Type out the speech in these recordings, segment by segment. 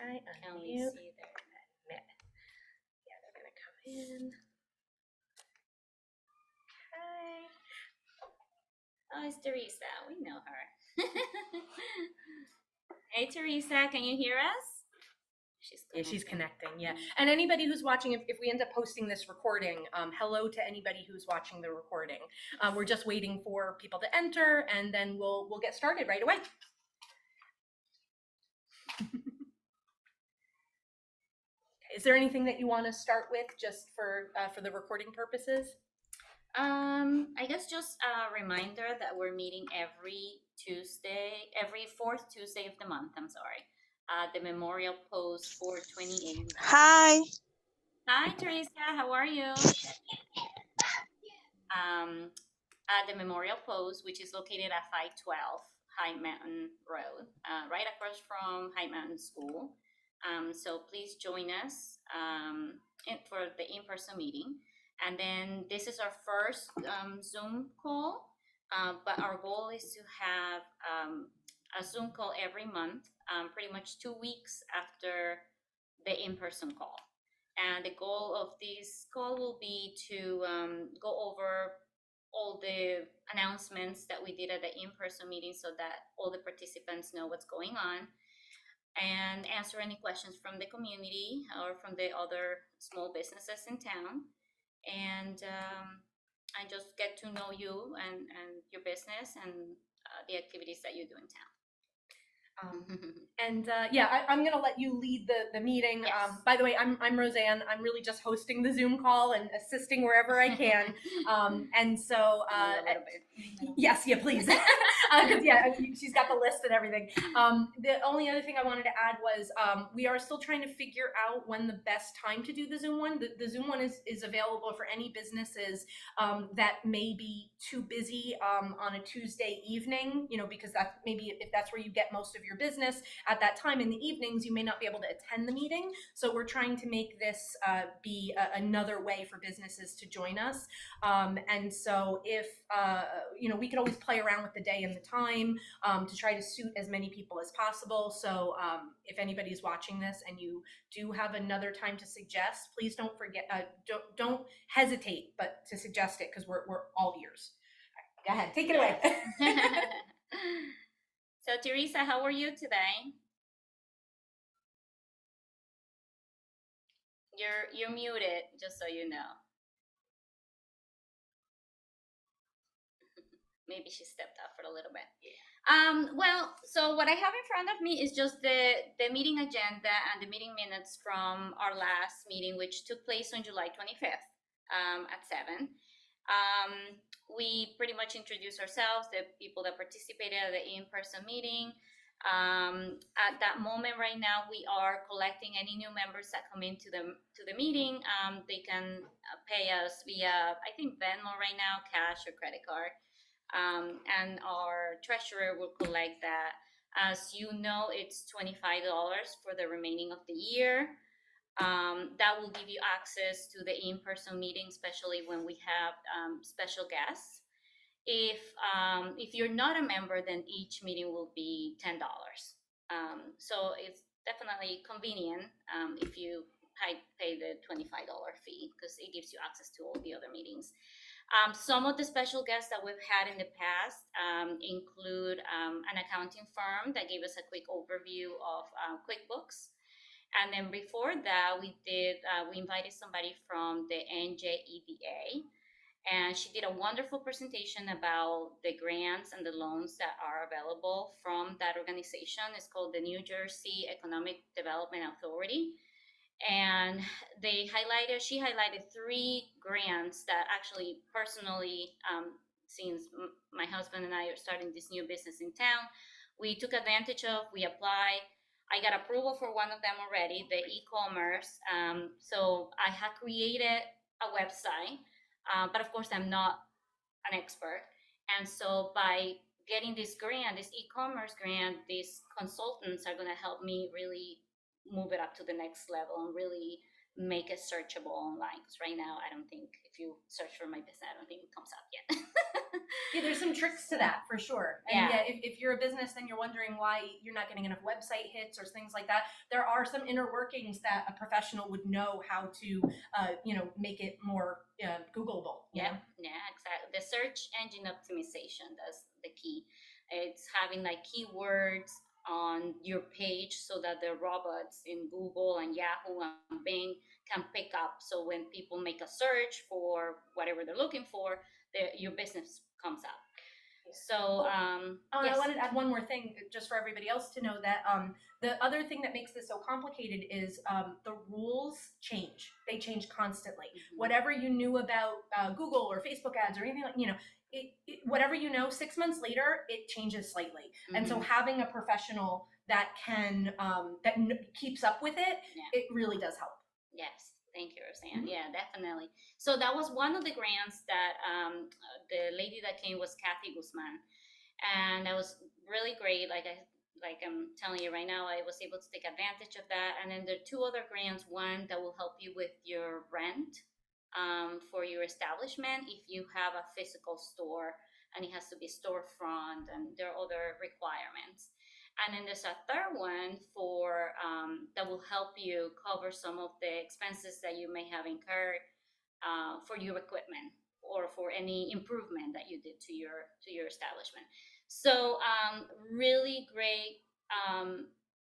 Hi, Can we unmute. see there? Admit. Yeah, they're gonna come in. Hi. Oh, it's Teresa. We know her. Hey, Teresa, can you hear us? She's connecting. Yeah, and anybody who's watching, if we end up posting this recording, hello to anybody who's watching the recording. We're just waiting for people to enter, and then we'll get started right away. Is there anything that you want to start with, just for the recording purposes? I guess just a reminder that we're meeting every fourth Tuesday of the month. I'm sorry. The memorial post 428. Hi. Hi, Teresa. How are you? At the memorial post, which is located at 512 High Mountain Road, right across from High Mountain School. So please join us for the in-person meeting. And then this is our first Zoom call, but our goal is to have a Zoom call every month, pretty much 2 weeks after the in-person call. And the goal of this call will be to go over all the announcements that we did at the in-person meeting so that all the participants know what's going on, and answer any questions from the community or from the other small businesses in town, and just get to know you and your business and the activities that you do in town. Yeah, I'm gonna let you lead the meeting. Yes. By the way, I'm Roseanne. I'm really just hosting the Zoom call and assisting wherever I can. And so yes, yeah, please. Yeah, she's got the list and everything. The only other thing I wanted to add was we are still trying to figure out when the best time to do the Zoom one. The Zoom one is available for any businesses that may be too busy on a Tuesday evening, because that maybe if that's where you get most of your business at that time in the evenings, you may not be able to attend the meeting. So we're trying to make this be another way for businesses to join us. And so if, we could always play around with the day and the time to try to suit as many people as possible. So if anybody's watching this and you do have another time to suggest, please don't forget, don't hesitate, but to suggest it, because we're all ears. Right, go ahead, take it away. So Teresa, how are you today? You're muted, just so you know. Maybe she stepped out for a little bit. Well, so what I have in front of me is just the meeting agenda and the meeting minutes from our last meeting, which took place on July 25th at 7. We pretty much introduced ourselves, the people that participated at the in-person meeting. At that moment right now, we are collecting any new members that come into the meeting. They can pay us via, I think, Venmo right now, cash or credit card. And our treasurer will collect that. As you know, it's $25 for the remaining of the year. That will give you access to the in-person meeting, especially when we have special guests. If you're not a member, then each meeting will be $10. So it's definitely convenient if you pay the $25 fee, because it gives you access to all the other meetings. Some of the special guests that we've had in the past include an accounting firm that gave us a quick overview of QuickBooks. And then before that, we invited somebody from the NJEDA, and she did a wonderful presentation about the grants and the loans that are available from that organization. It's called the New Jersey Economic Development Authority. And she highlighted 3 grants that actually personally, since my husband and I are starting this new business in town, we took advantage of, we applied. I got approval for one of them already, the e-commerce. So I had created a website, but of course I'm not an expert. And so by getting this grant, this e-commerce grant, these consultants are going to help me really move it up to the next level and really make it searchable online. Because right now, I don't think if you search for my business, I don't think it comes up yet. Yeah, there's some tricks to that for sure. And Yeah. if you're a business, then you're wondering why you're not getting enough website hits or things like that. There are some inner workings that a professional would know how to, make it more Googleable. Yeah, yeah, exactly. The search engine optimization, that's the key. It's having like keywords on your page so that the robots in Google and Yahoo and Bing can pick up. So when people make a search for whatever they're looking for, your business comes up. So, I yes. wanted to add one more thing just for everybody else to know that the other thing that makes this so complicated is the rules change. They change constantly. Mhm. Whatever you knew about Google or Facebook ads or anything like, whatever you know, 6 months later, it changes slightly. And so Mhm. having a professional that can, keeps up with it, Yeah. it really does help. Yes, thank you, Roseanne. Yeah, definitely. So that was one of the grants that the lady that came was Kathy Guzman, and that was really great. Like I'm telling you right now, I was able to take advantage of that. And then there are two other grants. One that will help you with your rent for your establishment if you have a physical store, and it has to be storefront, and there are other requirements. And then there's a third one for that will help you cover some of the expenses that you may have incurred for your equipment or for any improvement that you did to your establishment. So really great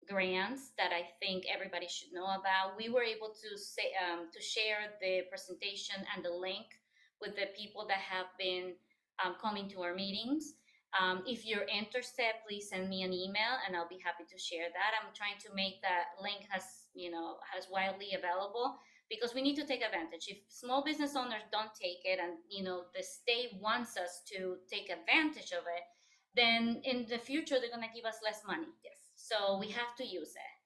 grants that I think everybody should know about. We were able to say to share the presentation and the link with the people that have been coming to our meetings. If you're interested, please send me an email and I'll be happy to share that. I'm trying to make that link as widely available because we need to take advantage. If small business owners don't take it and the state wants us to take advantage of it, then in the future they're going to give us less money. Yes. So we have to use it.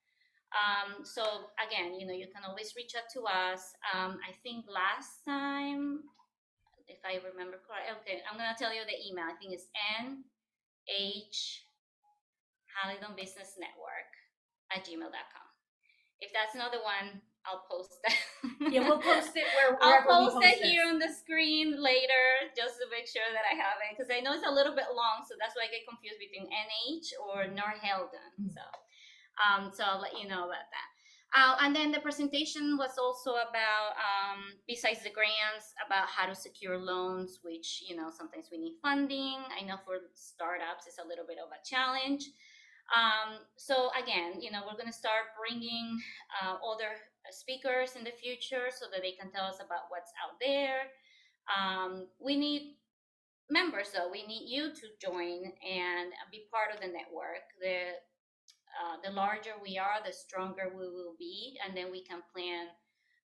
So again, you can always reach out to us. I think last time, if I remember correctly, okay, I'm gonna tell you the email. I think it's nhhaledonbusinessnetwork@gmail.com. If that's not the one, I'll post that. Yeah, we'll post it I'll wherever we post post it here on the screen later just to make sure that I have it because I know it's a little bit long, so that's why I get confused between NH or Norheldon. So I'll let you know about that. And then the presentation was also about, besides the grants, about how to secure loans, which, sometimes we need funding. I know for startups, it's a little bit of a challenge. So again, we're going to start bringing other speakers in the future so that they can tell us about what's out there. We need members, though. We need you to join and be part of the network. The larger we are, the stronger we will be, and then we can plan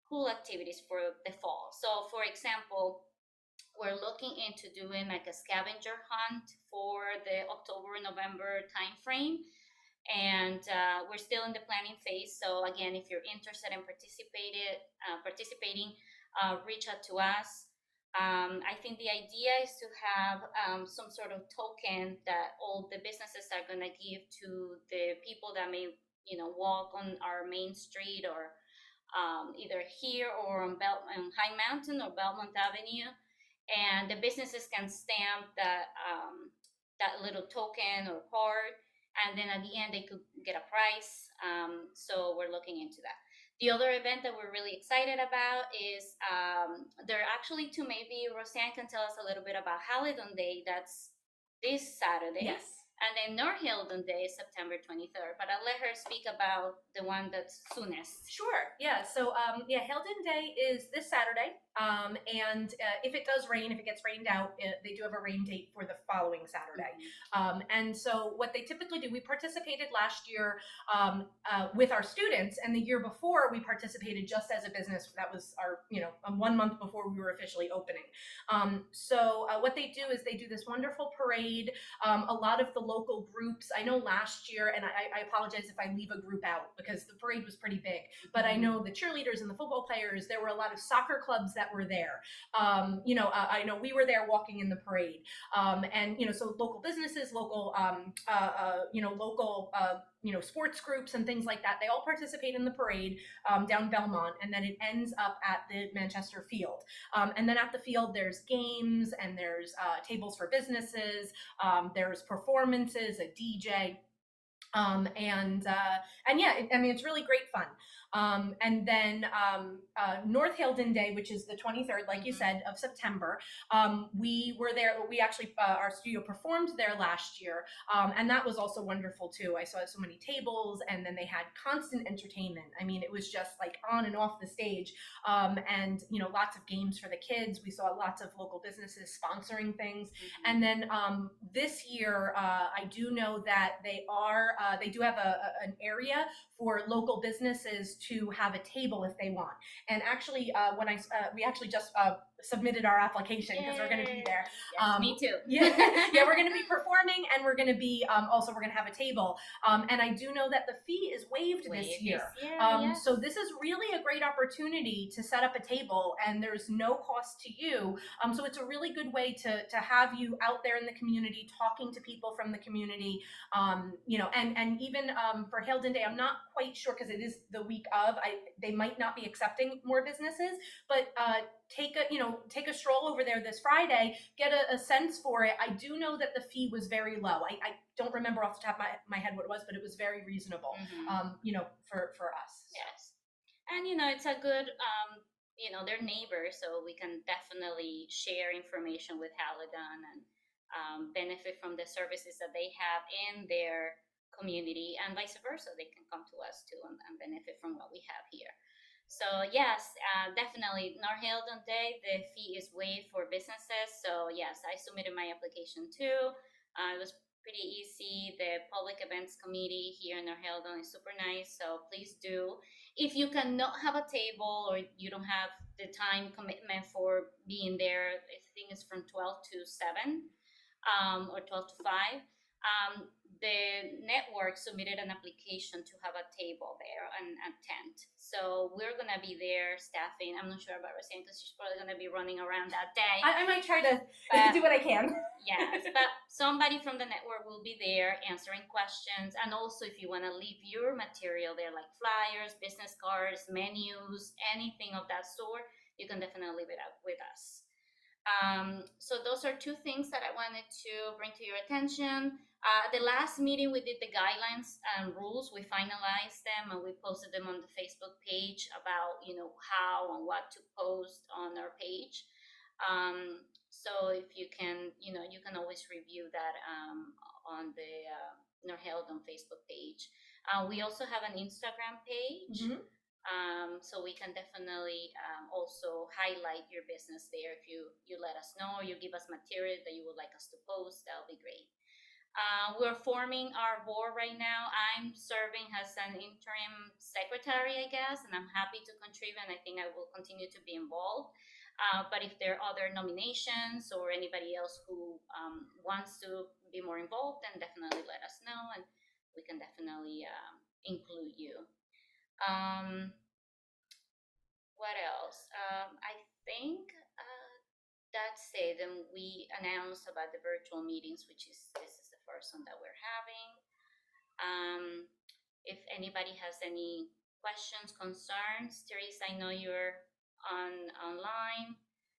cool activities for the fall. So, for example, we're looking into doing like a scavenger hunt for the October-November timeframe, and we're still in the planning phase. So, again, if you're interested in participating, reach out to us. I think the idea is to have some sort of token that all the businesses are going to give to the people that may, walk on our main street or either here or on High Mountain or Belmont Avenue, and the businesses can stamp that little token or card, and then at the end they could get a prize. So we're looking into that. The other event that we're really excited about is there are actually two. Maybe Roseanne can tell us a little bit about Haledon Day. That's this Saturday. Yes. And then Norheldon Day is September 23rd. But I'll let her speak about the one that's soonest. Sure. Yeah. So, Haledon Day is this Saturday. And if it does rain, if it gets rained out, they do have a rain date for the following Saturday. And so what they typically do, we participated last year with our students, and the year before we participated just as a business. That was our, 1 month before we were officially opening. So what they do is they do this wonderful parade. A lot of the local groups, I know last year, and I apologize if I leave a group out because the parade was pretty big, but I know the cheerleaders and the football players, there were a lot of soccer clubs that were there. I know we were there walking in the parade. And, so local businesses, local, local sports groups and things like that. They all participate in the parade down Belmont, and then it ends up at the Manchester Field. And then at the field, there's games and there's tables for businesses. There's performances, a DJ. And yeah, it's really great fun. And then North Hilden Day, which is the 23rd, like you said, of September. We were there. We actually, our studio performed there last year, and that was also wonderful too. I saw so many tables, and then they had constant entertainment. It was just like on and off the stage, and lots of games for the kids. We saw lots of local businesses sponsoring things, and then this year, I do know that they do have an area for local businesses to have a table if they want. And actually, we actually just submitted our application because we're going to be there. Yes, me too. Yeah, we're going to be performing, and we're going to be also we're going to have a table. And I do know that the fee is waived this year. Yes. So this is really a great opportunity to set up a table, and there's no cost to you. So it's a really good way to have you out there in the community, talking to people from the community. And even for Hilden Day, I'm not quite sure because it is the week of. They might not be accepting more businesses, but take a stroll over there this Friday, get a sense for it. I do know that the fee was very low. I don't remember off the top of my head what it was, but it was very reasonable. For us. Yes, and it's a good they're neighbors, so we can definitely share information with Haladon and benefit from the services that they have in their community, and vice versa. They can come to us too and benefit from what we have here. So yes, definitely Norhildon Day, the fee is waived for businesses. So yes, I submitted my application too. It was pretty easy. The public events committee here in Norhildon is super nice. So please do. If you cannot have a table or you don't have the time commitment for being there, I think it's from 12 to 7 or 12 to 5. The network submitted an application to have a table there and a tent. So we're going to be there staffing. I'm not sure about Roseanne because she's probably going to be running around that day. I might try to do what I can. Yes, but somebody from the network will be there answering questions. And also if you want to leave your material there, like flyers, business cards, menus, anything of that sort, you can definitely leave it up with us. So those are two things that I wanted to bring to your attention. The last meeting we did the guidelines and rules, we finalized them and we posted them on the Facebook page about how and what to post on our page. So if you can you can always review that on the Norhildon Facebook page. We also have an Instagram page. So we can definitely also highlight your business there. If you let us know, or you give us material that you would like us to post, that'll be great. We're forming our board right now. I'm serving as an interim secretary, I guess, and I'm happy to contribute, and I think I will continue to be involved. But if there are other nominations or anybody else who wants to be more involved, then definitely let us know, and we can definitely include you. What else? I think that's it. And we announced about the virtual meetings, which this is the first one that we're having. If anybody has any questions, concerns, Teresa, I know you're online.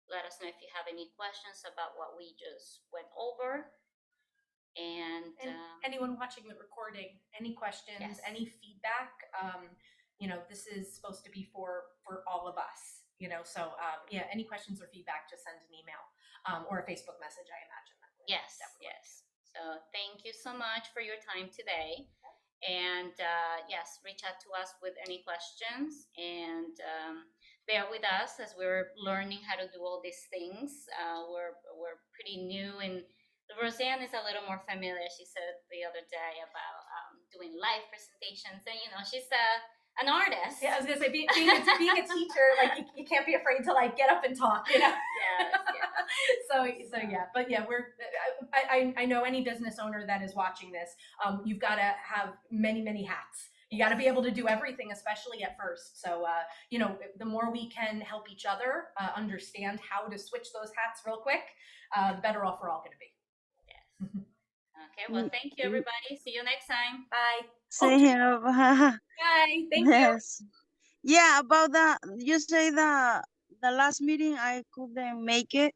Let us know if you have any questions about what we just went over. And anyone watching the recording, any questions, yes. Any feedback, this is supposed to be for all of us, so any questions or feedback, just send an email or a Facebook message, I imagine. Yes. So thank you so much for your time today. And yes, reach out to us with any questions, and bear with us as we're learning how to do all these things. We're pretty new, and Roseanne is a little more familiar. She said the other day about doing live presentations, and she's an artist. Yeah, I was gonna say being a teacher, like you can't be afraid to like get up and talk, Yes. So yeah, but yeah, I know any business owner that is watching this, you've got to have many hats. You got to be able to do everything, especially at first. So the more we can help each other understand how to switch those hats real quick, the better off we're all going to be. Yes. Okay. Well, thank you, everybody. See you next time. Bye. See you. Bye. Thank you. Yes. Yeah, about that, you say the last meeting I couldn't make it,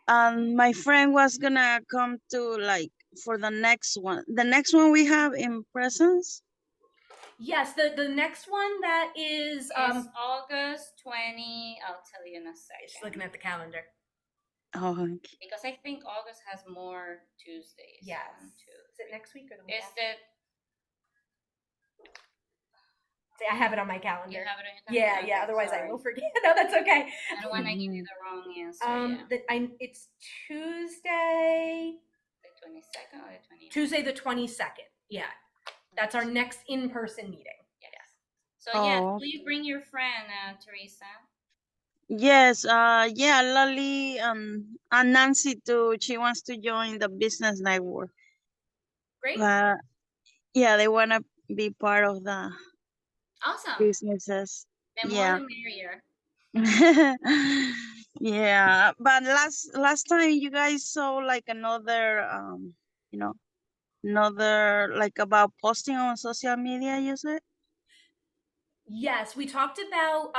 and my friend was gonna come to like for the next one. The next one we have in presence. Yes, the next one that is It's August 20. I'll tell you in a just second. looking at the calendar. Oh, okay. Because I think August has more Tuesdays. Yes. 1, 2, Is it next week or the week Is after? it? See, I have it on my calendar. You have it on your Yeah, calendar? yeah. Okay, Otherwise, sorry. I will forget. No, that's okay. I don't want to give you the wrong answer. It's Tuesday. The 22nd or the 29th? Tuesday the 22nd. Yeah, that's our next in-person meeting. Yes. So yes, Oh. please bring your friend, Teresa. Yes. Yeah, Lali and Nancy too. She wants to join the business network. Great. Yeah, they wanna be part of the Awesome. businesses. The more Yeah. the merrier. Yeah, but last time you guys saw like another you know another like about posting on social media, you said? Yes, we talked about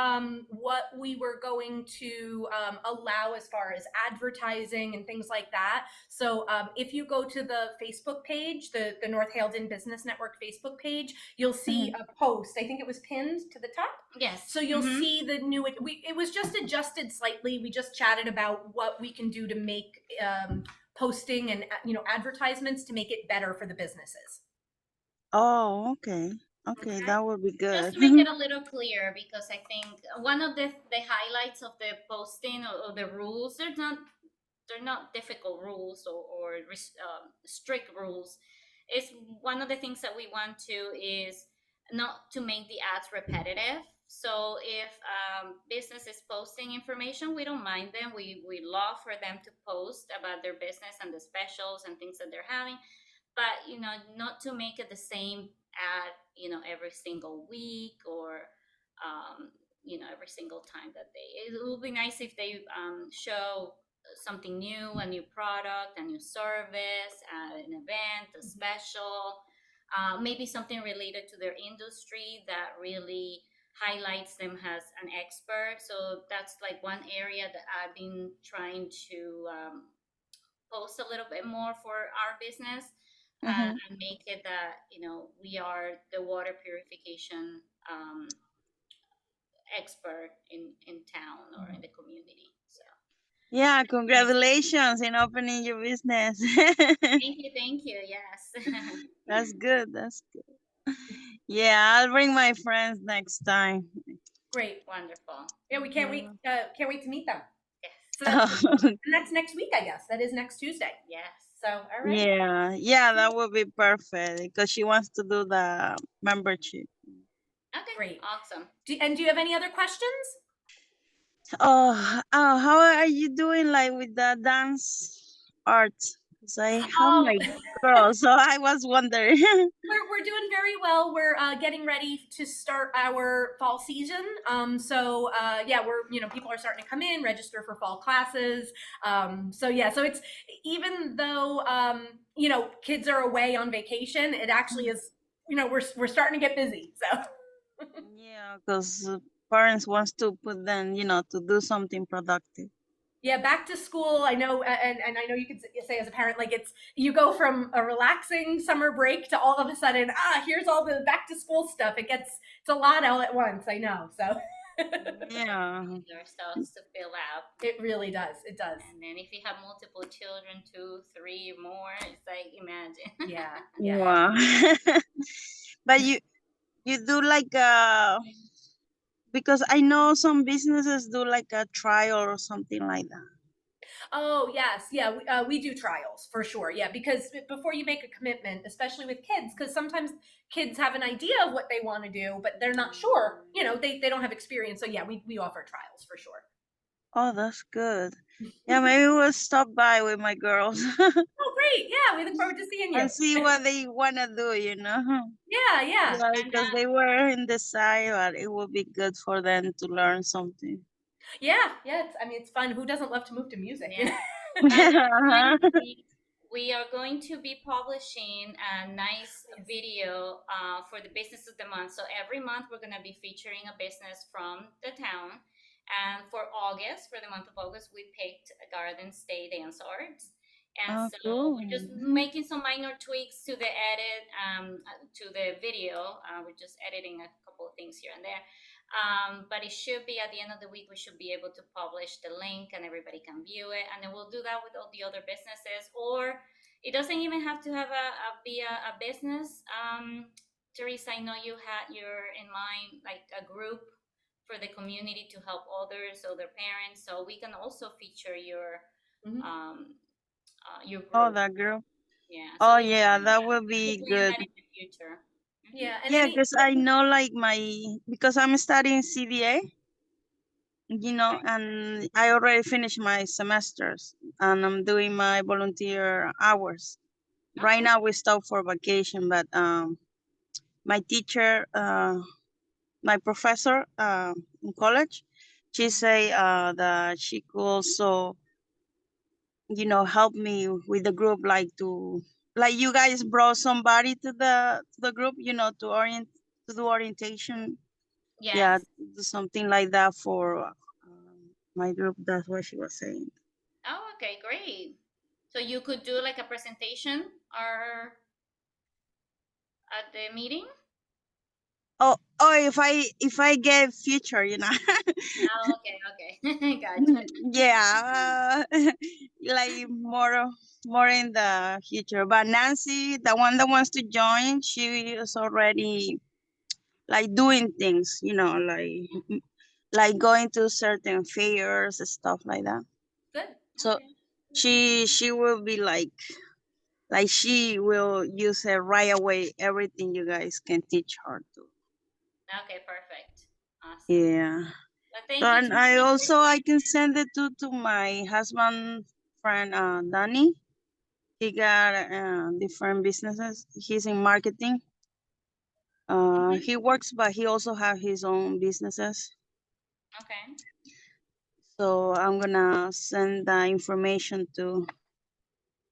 what we were going to allow as far as advertising and things like that. So if you go to the Facebook page, the North Haledon Business Network Facebook page, you'll see a post. I think it was pinned to the top. Yes. So you'll see the new. It was just adjusted slightly. We just chatted about what we can do to make posting and advertisements to make it better for the businesses. Oh, okay. Okay, Okay. that would be good. Just to make it a little clear, because I think one of the highlights of the posting or the rules, they're not difficult rules or strict rules. It's one of the things that we want to is not to make the ads repetitive. So if business is posting information, we don't mind them. We love for them to post about their business and the specials and things that they're having, but not to make it the same ad every single week or every single time that it will be nice if they show something new, a new product, a new service, an event, a special, maybe something related to their industry that really highlights them as an expert. So that's like one area that I've been trying to post a little bit more for our business, and make it that we are the water purification expert in town or in the community. So Yeah, congratulations in opening your business. thank you. Yes. That's good. That's good. Yeah, I'll bring my friends next time. Great. Wonderful. Yeah, we can't wait. Can't wait to meet them. Yes. So that's next week, I guess. That is next Tuesday. Yes. So all right. Yeah, that would be perfect because she wants to do the membership. Okay. Great. Awesome. Do you have any other questions? How are you doing like with the dance art? Because I have my girl, so I was wondering. We're doing very well. We're getting ready to start our fall season. So yeah, we're people are starting to come in, register for fall classes. So yeah, so it's even though kids are away on vacation, it actually is we're starting to get busy. So Yeah, because parents wants to put them, to do something productive. yeah, back to school. I know, and I know you could say as a parent, like you go from a relaxing summer break to all of a sudden, here's all the back to school stuff. It's a lot all at once. I know, so Yeah. Ourselves to fill out. It really does. It does. And then if you have multiple children, 2, 3 more, it's like imagine. Yeah. Wow. But you do like because I know some businesses do like a trial or something like that. Oh yes, yeah. We do trials for sure. Yeah, because before you make a commitment, especially with kids, because sometimes kids have an idea of what they want to do, but they're not sure. They don't have experience. So yeah, we offer trials for sure. Oh, that's good. Yeah, maybe we'll stop by with my girls Oh great! Yeah, we look forward to seeing you. and see what they wanna do. Yeah. Yeah, because they were in the side, but it would be good for them to learn something. Yeah. It's fun. Who doesn't love to move to music? Yeah. Uh-huh. we are going to be publishing a nice video for the business of the month. So every month we're going to be featuring a business from the town. And for August, for the month of August, we picked Garden State Dance Arts. And Oh, so cool. we're just making some minor tweaks to the edit, to the video. We're just editing a couple of things here and there. But it should be at the end of the week, we should be able to publish the link and everybody can view it. And then we'll do that with all the other businesses. Or it doesn't even have to have be a business. Teresa, I know you're in mind like a group for the community to help others, other parents. So we can also feature your Oh, group. that girl. Yeah. So Oh, we yeah, that would we be plan good. that in the future. Yeah, and Yeah, because I know like because I'm studying CDA, Okay. and I already finished my semesters and I'm doing my volunteer hours. Right Okay. now we stop for vacation, but my teacher, my professor in college, she say that she could also, help me with the group, like you guys brought somebody to the group, to do orientation. Yeah, Yes. do something like that for my group. That's what she was saying. Oh, okay, great. So you could do like a presentation or at the meeting? Oh, if I get future. Oh, okay, okay. Gotcha. Yeah, like more in the future. But Nancy, the one that wants to join, she is already like doing things, like going to certain fairs and stuff like that. good. So Okay. she will be like she will use it right away. Everything you guys can teach her to. Okay, perfect. Awesome. Yeah. Well, So, thank you, and I Teresa, for also I joining can us. send it to my husband friend Danny. He got different businesses. He's in marketing. Mhm. He works, but he also have his own businesses. Okay. So I'm gonna send the information to.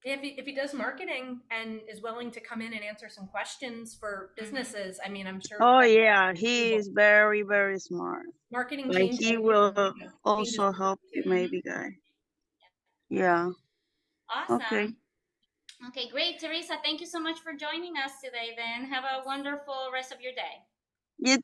If he does marketing and is willing to come in and answer some questions for businesses, I mean, I'm sure Oh that's yeah, he valuable. is very very smart. Marketing Like changes, he will changes also the group help you, too. maybe guy. Yeah. Okay. Awesome. Okay, great. Teresa, thank you so much for joining us today then. Have a wonderful rest of your day. You